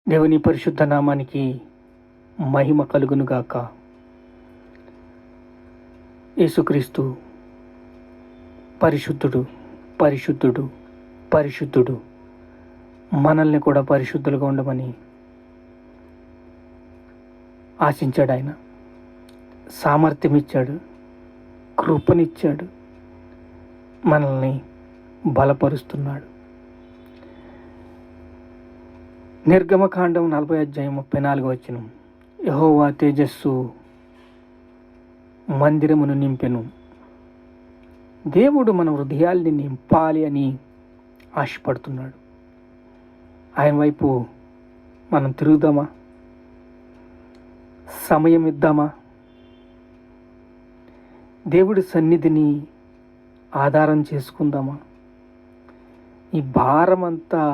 దేవుని పరిశుద్ధ నామానికి మహిమ కలుగునుగాక. యేసుక్రీస్తు పరిశుద్ధుడు, పరిశుద్ధుడు, పరిశుద్ధుడు. మనల్ని కూడా పరిశుద్ధులుగా ఉండమని ఆశించాడు. ఆయన సామర్థ్యం ఇచ్చాడు, కృపనిచ్చాడు, మనల్ని బలపరుస్తున్నాడు. నిర్గమకాండం 40:34 యెహోవా తేజస్సు మందిరమును నింపెను. దేవుడు మన హృదయాల్ని నింపాలి అని ఆశపడుతున్నాడు. ఆయన వైపు మనం తిరుగుదామా? సమయం ఇద్దామా? దేవుడి సన్నిధిని ఆధారం చేసుకుందామా? ఈ భారమంతా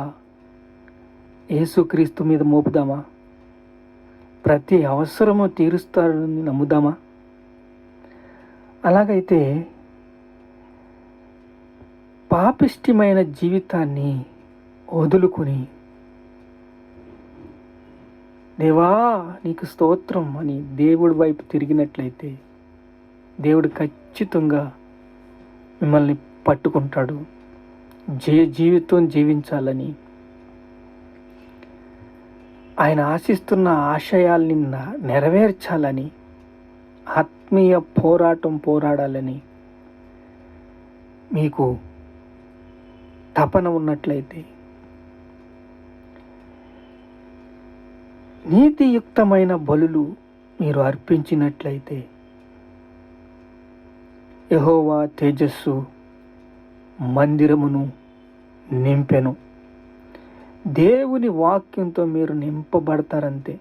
యేసుక్రీస్తు మీద మోపుదామా? ప్రతి అవసరము తీరుస్తాడని నమ్ముదామా? అలాగైతే పాపిష్టిమైన జీవితాన్ని వదులుకొని దేవా నీకు స్తోత్రం అని దేవుడి వైపు తిరిగినట్లయితే దేవుడు ఖచ్చితంగా మిమ్మల్ని పట్టుకుంటాడు. జీవితం జీవించాలని ఆయన ఆశిస్తున్న ఆశయాల్ని నెరవేర్చాలని, ఆత్మీయ పోరాటం పోరాడాలని మీకు తపన ఉన్నట్లయితే, నీతియుక్తమైన బలులు మీరు అర్పించినట్లయితే యెహోవా తేజస్సు మందిరమును నింపెను. దేవుని వాక్యంతో మీరు నింపబడతారంతే.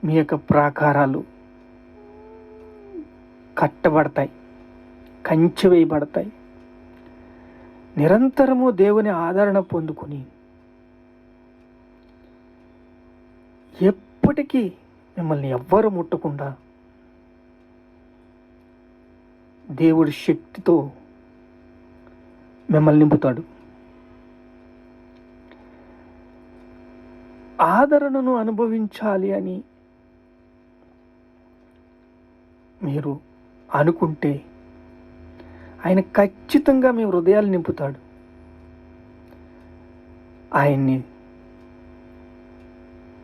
మీ యొక్క ప్రాకారాలు కట్టబడతాయి, కంచె వేయబడతాయి. నిరంతరము దేవుని ఆదరణ పొందుకొని ఎప్పటికీ మిమ్మల్ని ఎవ్వరు ముట్టకుండా దేవుడి శక్తితో మిమ్మల్ని నింపుతాడు. ఆదరణను అనుభవించాలి అని మీరు అనుకుంటే ఆయన ఖచ్చితంగా మీ హృదయాలు నింపుతాడు. ఆయన్ని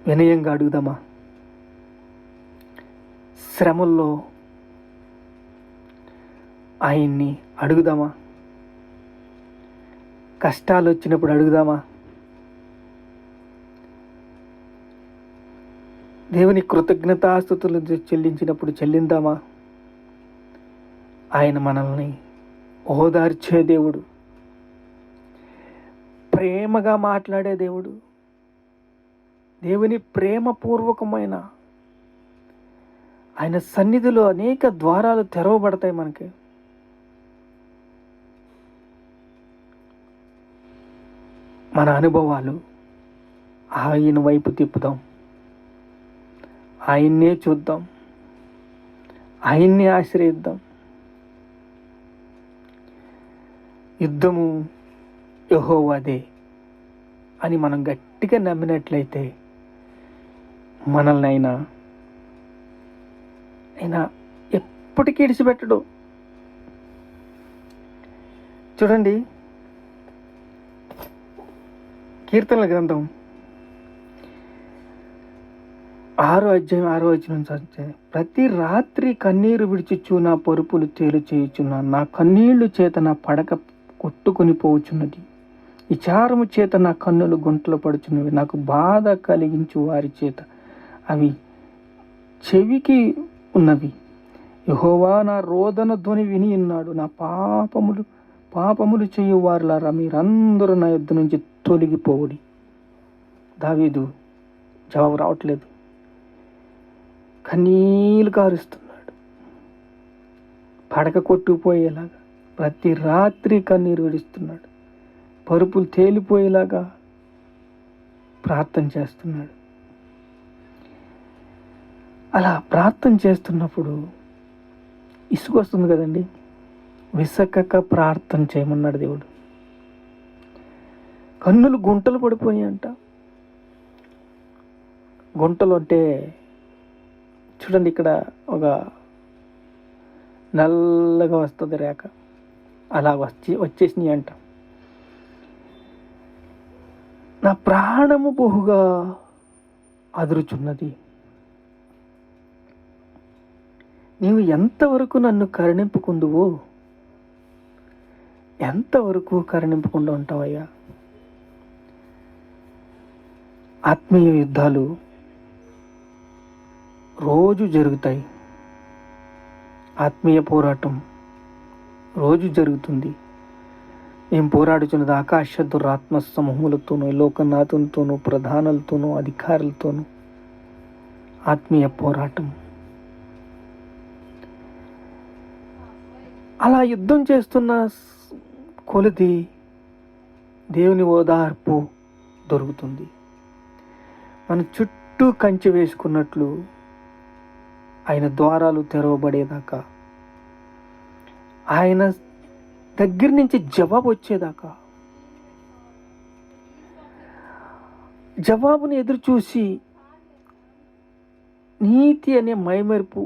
వినయంగా అడుగుదామా? శ్రమల్లో ఆయన్ని అడుగుదామా? కష్టాలు వచ్చినప్పుడు అడుగుదామా? దేవుని కృతజ్ఞతాస్తుతులు చెల్లించినప్పుడు చెల్లిందామా? ఆయన మనల్ని ఓదార్చే దేవుడు, ప్రేమగా మాట్లాడే దేవుడు. దేవుని ప్రేమపూర్వకమైన ఆయన సన్నిధిలో అనేక ద్వారాలు తెరవబడతాయి మనకి. మన అనుభవాలు ఆయన వైపు తిప్పుదాం, ఆయన్నే చూద్దాం, ఆయన్నే ఆశ్రయిద్దాం. యుద్ధము యెహోవాదే అని మనం గట్టిగా నమ్మినట్లయితే మనల్ని ఆయన ఎప్పటికీ విడిచిపెట్టడు. చూడండి, కీర్తనల గ్రంథం 6:6 ప్రతి రాత్రి కన్నీరు విడిచిచ్చు నా పరుపులు తేలు చేయుచున్నా, నా కన్నీళ్లు చేత నా పడక కొట్టుకొని పోవచ్చున్నది. విచారము చేత నా కన్నులు గుంటలు పడుచున్నవి. నాకు బాధ కలిగించు వారి చేత అవి చెవికి ఉన్నవి. యెహోవా నా రోదన ధ్వని విని ఉన్నాడు. నా పాపములు చేయు వారులారా మీరందరూ నా యుద్ధ నుంచి తొలగిపోవుడి. దావీదు జవాబు రావట్లేదు, కన్నీళ్లు కారుస్తున్నాడు. పడక కొట్టుకుపోయేలాగా ప్రతి రాత్రి కన్నీరు విడుస్తున్నాడు. పరుపులు తేలిపోయేలాగా ప్రార్థన చేస్తున్నాడు. అలా ప్రార్థన చేస్తున్నప్పుడు ఇసుకు వస్తుంది కదండి. విసకక ప్రార్థన చేయమన్నాడు దేవుడు. కన్నులు గుంటలు పడిపోయాయంట. గుంటలు అంటే చూడండి, ఇక్కడ ఒక నల్లగా వస్తుంది రేఖ, అలా వచ్చేసినాయి అంట. నా ప్రాణము బహుగా అదురుచున్నది. నీవు ఎంతవరకు నన్ను కరుణింపుకుందువో, ఎంతవరకు కరుణింపకుండా ఉంటావయ్యా? ఆత్మీయ యుద్ధాలు రోజు జరుగుతాయి. ఆత్మీయ పోరాటం రోజు జరుగుతుంది. మేము పోరాడుచున్నది ఆకాశ దురాత్మ సమూహములతోనూ, లోకనాథులతోనూ, ప్రధానులతోనూ, అధికారులతోనూ ఆత్మీయ పోరాటం. అలా యుద్ధం చేస్తున్న కొలిది దేవుని ఓదార్పు దొరుకుతుంది. మన చుట్టూ కంచె వేసుకున్నట్లు ఆయన ద్వారాలు తెరవబడేదాకా, ఆయన దగ్గర నుంచి జవాబు వచ్చేదాకా, జవాబుని ఎదురు చూసి నీతి అనే మైమరుపు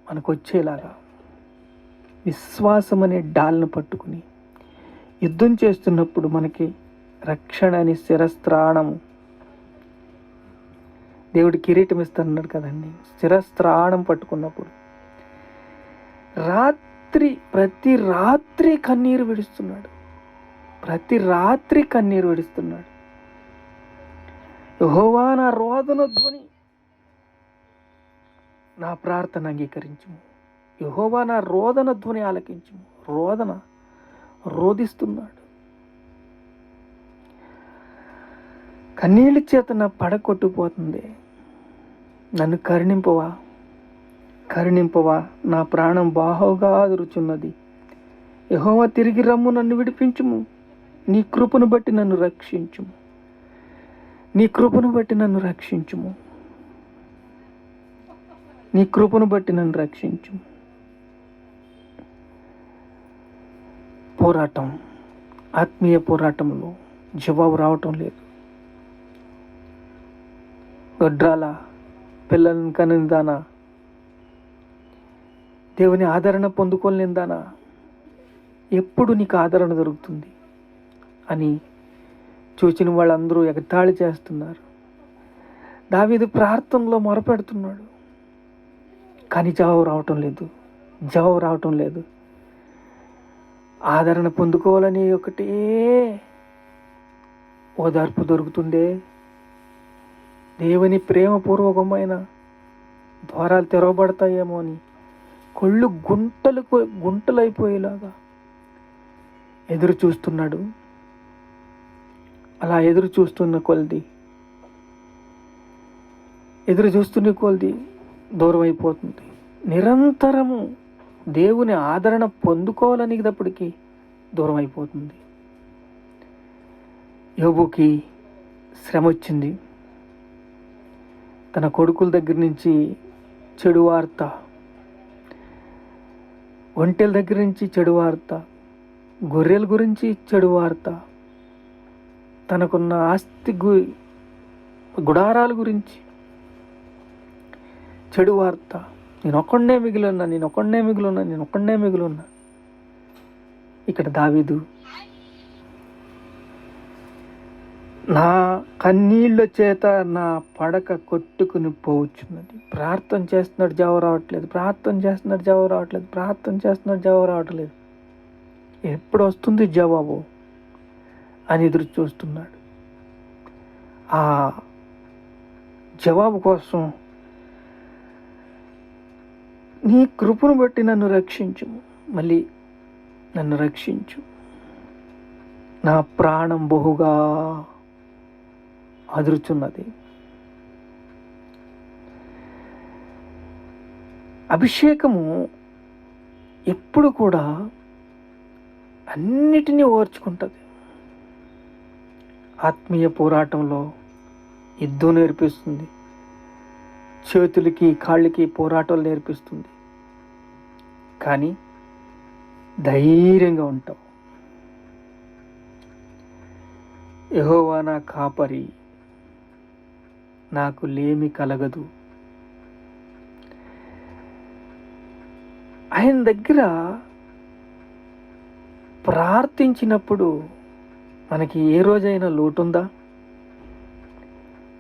మనకు వచ్చేలాగా విశ్వాసం అనే డాల్ను పట్టుకుని యుద్ధం చేస్తున్నప్పుడు మనకి రక్షణ అనే శిరస్త్రాణము, దేవుడి కిరీటం ఇస్తానన్నాడు కదండి. శిరస్త్రాణం పట్టుకున్నప్పుడు ప్రతి రాత్రి కన్నీరు విడుస్తున్నాడు. ప్రతి రాత్రి కన్నీరు విడుస్తున్నాడు. యెహోవా నా రోదన ధ్వని, నా ప్రార్థన అంగీకరించుము. యెహోవా నా రోదన ధ్వని ఆలకించుము. రోదిస్తున్నాడు. కన్నీళ్ళ చేత నా పడకొట్టుపోతుంది. నన్ను కరుణింపవా, నా ప్రాణం బాహుగా అదురుచున్నది. యెహోవా తిరిగి రమ్ము, నన్ను విడిపించుము. నీ కృపను బట్టి నన్ను రక్షించుము. నీ కృపను బట్టి నన్ను రక్షించుము. నీ కృపను బట్టి నన్ను రక్షించుము. పోరాటం, ఆత్మీయ పోరాటంలో జవాబు రావటం లేదు. గొడ్రాల పిల్లలను కనిందానా, దేవుని ఆదరణ పొందుకోలేందానా, ఎప్పుడు నీకు ఆదరణ దొరుకుతుంది అని చూచిన వాళ్ళందరూ ఎగతాళి చేస్తున్నారు. దావీదు ప్రార్థనలో మొరపెడుతున్నాడు, కానీ జవాబు రావటం లేదు. ఆదరణ పొందుకోవాలని ఒకటే ఓదార్పు దొరుకుతుందే. దేవుని ప్రేమపూర్వకమైన ద్వారాలు తెరవబడతాయేమో అని కళ్ళు గుంటలైపోయేలాగా ఎదురు చూస్తున్నాడు. అలా ఎదురు చూస్తున్న కొలది దూరం అయిపోతుంది. నిరంతరము దేవుని ఆదరణ పొందుకోవాలనేటప్పటికీ దూరం అయిపోతుంది. యోబుకి శ్రమ వచ్చింది. తన కొడుకుల దగ్గర నుంచి చెడు వార్త, ఒంటెల దగ్గర నుంచి చెడు వార్త, గొర్రెల గురించి చెడు వార్త, తనకున్న ఆస్తి గుడారాల గురించి చెడు వార్త. నేను ఒక్కడే మిగిలిన్నా. ఇక్కడ దావీదు నా కన్నీళ్ళ చేత నా పడక కొట్టుకుని పోవచ్చున్నది. ప్రార్థన చేస్తున్నాడు, జవాబు రావట్లేదు. ఎప్పుడు వస్తుంది జవాబు అని ఎదురు చూస్తున్నాడు. ఆ జవాబు కోసం నీ కృపను బట్టి నన్ను రక్షించు. నా ప్రాణం బహుగా అదురుచున్నది. అభిషేకము ఎప్పుడు కూడా అన్నిటినీ ఓర్చుకుంటుంది. ఆత్మీయ పోరాటంలో యుద్ధం నేర్పిస్తుంది, చేతులకి కాళ్ళకి పోరాటాలు నేర్పిస్తుంది. కానీ ధైర్యంగా ఉంటావు. యెహోవా నా కాపరి, నాకు లేమి కలగదు. ఆయన దగ్గర ప్రార్థించినప్పుడు మనకి ఏ రోజైనా లోటుందా?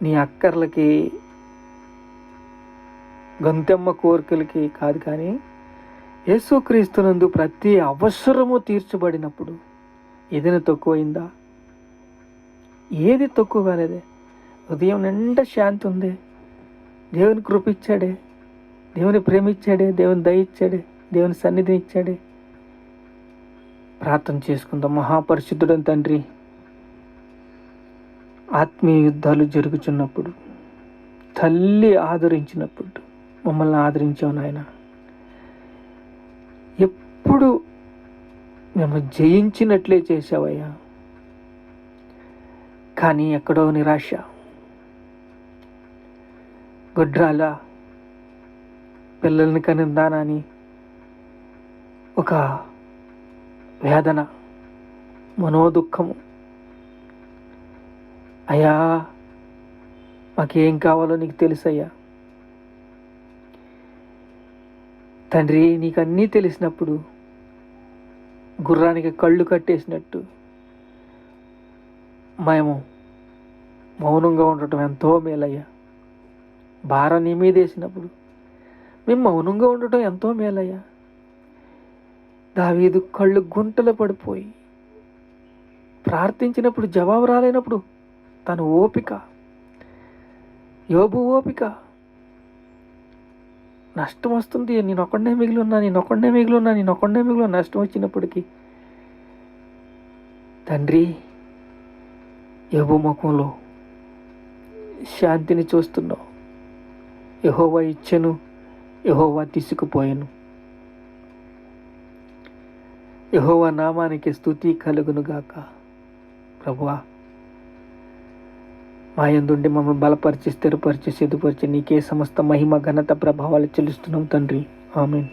నీ అక్కర్లకి, గొంతెమ్మ కోరికలకి కాదు, కానీ యేసుక్రీస్తునందు ప్రతి అవసరము తీర్చబడినప్పుడు ఏదైనా తక్కువైందా? ఏది తక్కువ కాలేదే. ఉదయం నిండా శాంతి ఉంది. దేవుని కృప ఇచ్చాడే, దేవుని ప్రేమ ఇచ్చాడే, దేవుని దయ ఇచ్చాడే, దేవుని సన్నిధిని ఇచ్చాడే. ప్రార్థన చేసుకుందాం. మహాపరిశుద్ధుడైన తండ్రి, ఆత్మీయ యుద్ధాలు జరుగుతున్నప్పుడు, తల్లి ఆదరించినప్పుడు మమ్మల్ని ఆదరించావు నాయన. ఎప్పుడు మేము జయించినట్లే చేసావయ్యా. కానీ ఎక్కడో నిరాశ, గొడ్రాల పిల్లల్ని కనిందానని ఒక వేదన, మనోదుఖము. అయ్యా, మాకేం కావాలో నీకు తెలుసయ్యా. తండ్రి, నీకు అన్నీ తెలిసినప్పుడు గుర్రానికి కళ్ళు కట్టేసినట్టు మేము మౌనంగా ఉండటం ఎంతో మేలయ్యా. భారం నీ మీద వేసినప్పుడు మేము మౌనంగా ఉండటం ఎంతో మేలయ్యా. దావీదు కళ్ళు గుంటలు పడిపోయి ప్రార్థించినప్పుడు జవాబు రాలేనప్పుడు తన ఓపిక, యోబు ఓపిక, నష్టం వస్తుంది, నేను ఒక్కడే మిగిలి ఉన్నా, నష్టం వచ్చినప్పటికీ తండ్రి యోబు ముఖంలో శాంతిని చూస్తున్నావు. యెహోవా ఇచ్చెను, యెహోవా తీసుకుపోయాను. యెహోవా నామానికి స్తుతి కలుగునుగాక. ప్రభువా, మా యందుండి మమ్మల్ని బలపరిచి, స్థిరపరిచి, సిద్ధపరిచి నీకే సమస్త మహిమ, ఘనత, ప్రభావాలు చెల్లిస్తున్నాం తండ్రి. ఆమేన్.